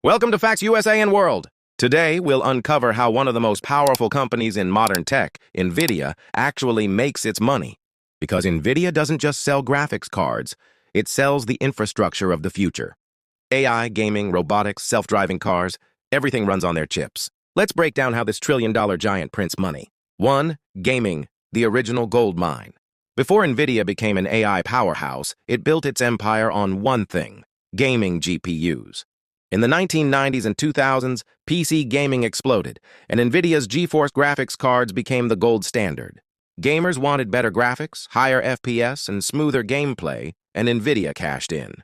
Welcome to Facts USA and World. Today, we'll uncover how one of the most powerful companies in modern tech, NVIDIA, actually makes its money. Because NVIDIA doesn't just sell graphics cards, it sells the infrastructure of the future. AI, gaming, robotics, self-driving cars, everything runs on their chips. Let's break down how this trillion-dollar giant prints money. 1. Gaming, the original gold mine. Before NVIDIA became an AI powerhouse, it built its empire on one thing: gaming GPUs. In the 1990s and 2000s, PC gaming exploded, and NVIDIA's GeForce graphics cards became the gold standard. Gamers wanted better graphics, higher FPS, and smoother gameplay, and NVIDIA cashed in.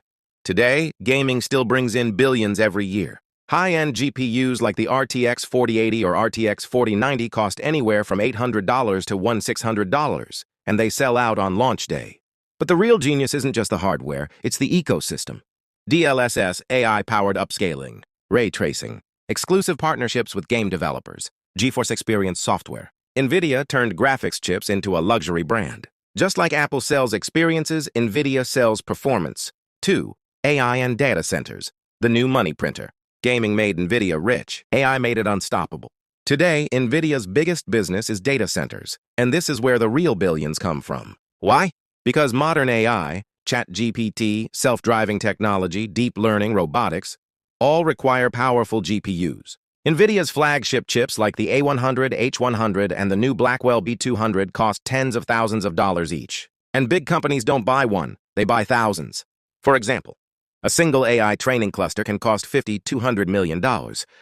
Today, gaming still brings in billions every year. High-end GPUs like the RTX 4080 or RTX 4090 cost anywhere from $800 to $1,600, and they sell out on launch day. But the real genius isn't just the hardware, it's the ecosystem. DLSS, AI-powered upscaling, ray tracing, exclusive partnerships with game developers, GeForce Experience software. NVIDIA turned graphics chips into a luxury brand. Just like Apple sells experiences, NVIDIA sells performance. 2. AI and data centers, the new money printer. Gaming made NVIDIA rich. AI made it unstoppable. Today, NVIDIA's biggest business is data centers, and this is where the real billions come from. Why? Because modern AI, ChatGPT, self-driving technology, deep learning, robotics, all require powerful GPUs. NVIDIA's flagship chips like the A100, H100, and the new Blackwell B200 cost tens of thousands of dollars each. And big companies don't buy one, they buy thousands. For example, a single AI training cluster can cost $50 to $200 million.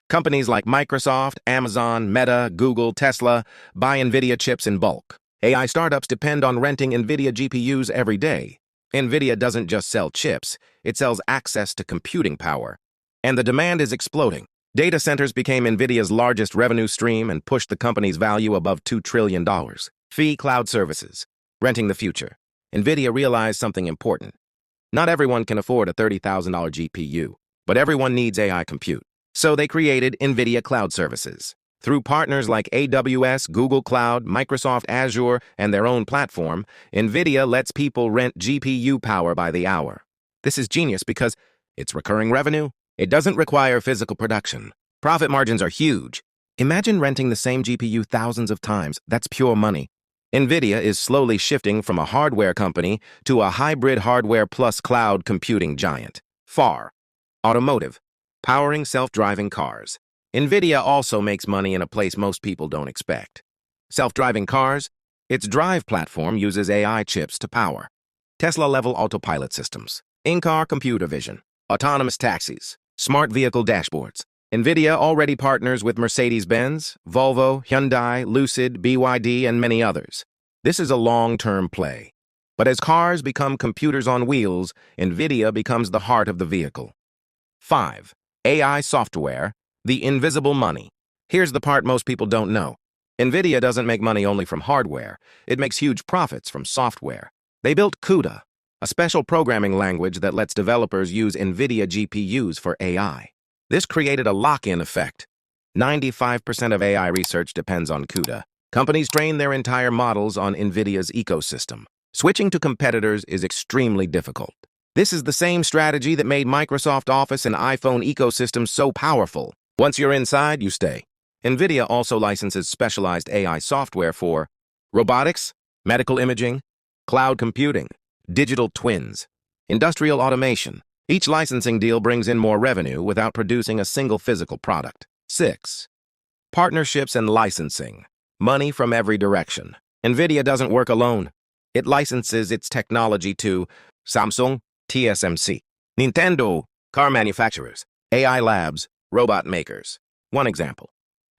Companies like Microsoft, Amazon, Meta, Google, Tesla buy NVIDIA chips in bulk. AI startups depend on renting NVIDIA GPUs every day. NVIDIA doesn't just sell chips, it sells access to computing power. And the demand is exploding. Data centers became NVIDIA's largest revenue stream and pushed the company's value above $2 trillion. Fee cloud services. Renting the future. NVIDIA realized something important. Not everyone can afford a $30,000 GPU, but everyone needs AI compute. So they created NVIDIA Cloud Services. Through partners like AWS, Google Cloud, Microsoft Azure, and their own platform, NVIDIA lets people rent GPU power by the hour. This is genius because it's recurring revenue. It doesn't require physical production. Profit margins are huge. Imagine renting the same GPU thousands of times. That's pure money. NVIDIA is slowly shifting from a hardware company to a hybrid hardware plus cloud computing giant. FAR. Automotive. Powering self-driving cars. NVIDIA also makes money in a place most people don't expect. Self-driving cars, its drive platform uses AI chips to power. Tesla-level autopilot systems, in-car computer vision, autonomous taxis, smart vehicle dashboards. NVIDIA already partners with Mercedes-Benz, Volvo, Hyundai, Lucid, BYD, and many others. This is a long-term play. But as cars become computers on wheels, NVIDIA becomes the heart of the vehicle. 5. AI software. The invisible money. Here's the part most people don't know. NVIDIA doesn't make money only from hardware. It makes huge profits from software. They built CUDA, a special programming language that lets developers use NVIDIA GPUs for AI. This created a lock-in effect. 95% of AI research depends on CUDA. Companies train their entire models on NVIDIA's ecosystem. Switching to competitors is extremely difficult. This is the same strategy that made Microsoft Office and iPhone ecosystems so powerful. Once you're inside, you stay. NVIDIA also licenses specialized AI software for robotics, medical imaging, cloud computing, digital twins, industrial automation. Each licensing deal brings in more revenue without producing a single physical product. 6. Partnerships and licensing. Money from every direction. NVIDIA doesn't work alone. It licenses its technology to Samsung, TSMC, Nintendo, car manufacturers, AI labs, robot makers. One example.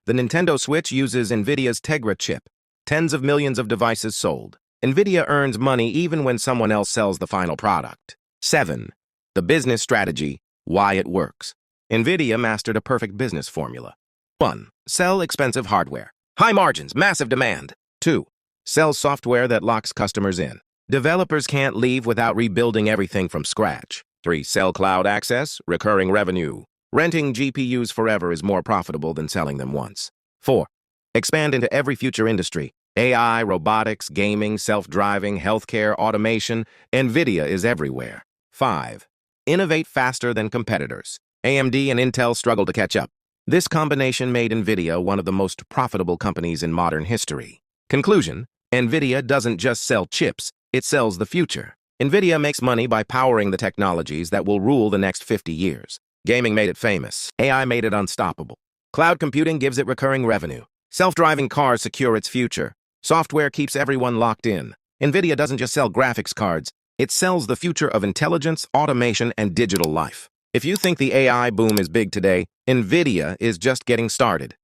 The Nintendo Switch uses NVIDIA's Tegra chip. Tens of millions of devices sold. NVIDIA earns money even when someone else sells the final product. 7. The business strategy, why it works. NVIDIA mastered a perfect business formula. 1. Sell expensive hardware. High margins, massive demand. 2. Sell software that locks customers in. Developers can't leave without rebuilding everything from scratch. 3. Sell cloud access, recurring revenue. Renting GPUs forever is more profitable than selling them once. 4. Expand into every future industry. AI, robotics, gaming, self-driving, healthcare, automation. NVIDIA is everywhere. 5. Innovate faster than competitors. AMD and Intel struggle to catch up. This combination made NVIDIA one of the most profitable companies in modern history. Conclusion: NVIDIA doesn't just sell chips, it sells the future. NVIDIA makes money by powering the technologies that will rule the next 50 years. Gaming made it famous. AI made it unstoppable. Cloud computing gives it recurring revenue. Self-driving cars secure its future. Software keeps everyone locked in. NVIDIA doesn't just sell graphics cards, it sells the future of intelligence, automation, and digital life. If you think the AI boom is big today, NVIDIA is just getting started.